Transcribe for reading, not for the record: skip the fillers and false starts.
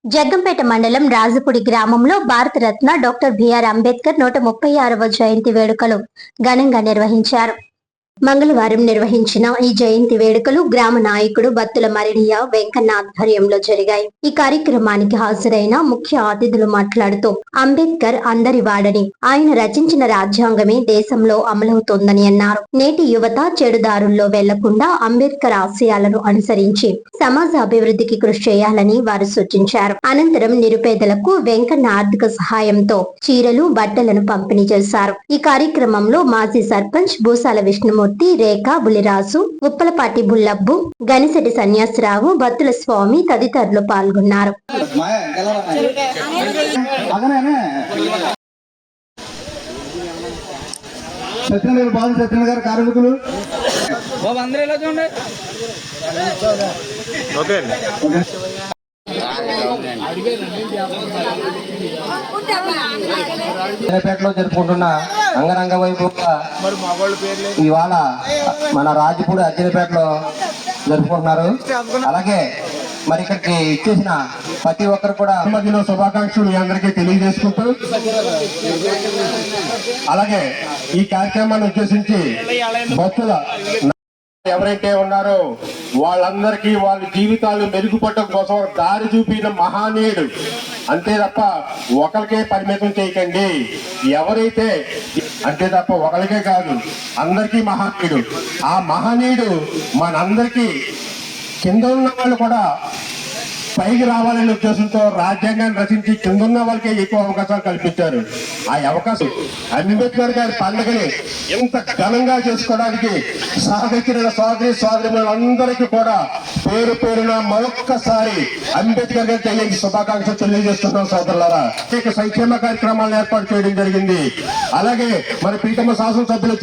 జగ్గంపేట మండలం రాజపుడి గ్రామంలో Bharat Ratna doctor BR Ambedkar 136వ జయంతి వేడుకలు ఘనంగా నిర్వహించారు. మంగళవారం నిర్వహించిన ఈ జయంతి వేడుకలు గ్రామ నాయకుడు బత్తుల మరిడియ వెంకన్న ఆధ్వర్యంలో జరిగాయి. ఈ కార్యక్రమానికి హాజరైన ముఖ్య అతిథులు మాట్లాడుతూ అంబేద్కర్ అందరి వాడని, ఆయన రచించిన రాజ్యాంగమే దేశంలో అమలవుతోందని అన్నారు. నేటి యువత చెడుదారుల్లో వెళ్లకుండా అంబేద్కర్ ఆశయాలను అనుసరించి సమాజ అభివృద్ధికి కృషి చేయాలని వారు సూచించారు. అనంతరం నిరుపేదలకు వెంకన్న ఆర్థిక సహాయంతో చీరలు, బట్టలను పంపిణీ చేశారు. ఈ కార్యక్రమంలో మాజీ సర్పంచ్ భూసాల విష్ణుమూర్తి, రేఖ, బులిరాజు, ఉప్పలపాటి బుల్లబ్బు, గనిసెటి సన్యాసరావు, బత్తుల స్వామి తదితరులు పాల్గొన్నారు. కార్మికులు పేటలో జరుపుకుంటున్న అంగరంగ వైభవంగా ఇవాళ మన రాజపూడి అజ్జనపేటలో జరుపుకుంటున్నారు. అలాగే మరి ఇక్కడికి ఇచ్చేసిన ప్రతి ఒక్కరు కూడా జన్మదిన శుభాకాంక్షలు అందరికీ తెలియజేసుకుంటూ, అలాగే ఈ కార్యక్రమాన్ని ఉద్దేశించి భక్తుల ఎవరైతే ఉన్నారో వాళ్ళందరికీ వాళ్ళ జీవితాలు మెరుగుపడటం కోసం దారి చూపిన మహానీయుడు. అంతే తప్ప ఒకరికే పరిమితం చేయకండి. ఎవరైతే అంతే తప్ప ఒకరికే కాదు, అందరికీ మహానీయుడు. ఆ మహానీయుడు మనందరికీ కింద ఉన్న వాళ్ళు కూడా పైకి రావాలనే ఉద్దేశంతో రాజ్యాంగాన్ని రచించి కిందున్న వాళ్ళకే ఎక్కువ అవకాశాలు కల్పించారు. ఆ అవకాశం అంబేద్కర్ గారి పండుగని ఎంత ఘనంగా చేసుకోవడానికి సహకరించిన సోదరీమణులందరికీ కూడా పేరు పేరున మరొక్కసారి అంబేద్కర్ గారి తెలియని శుభాకాంక్షలు తెలియజేస్తున్నాం సోదరులారా. సంక్షేమ కార్యక్రమాలను ఏర్పాటు చేయడం జరిగింది. అలాగే మరి పీఠమ శాసనసభ్యులు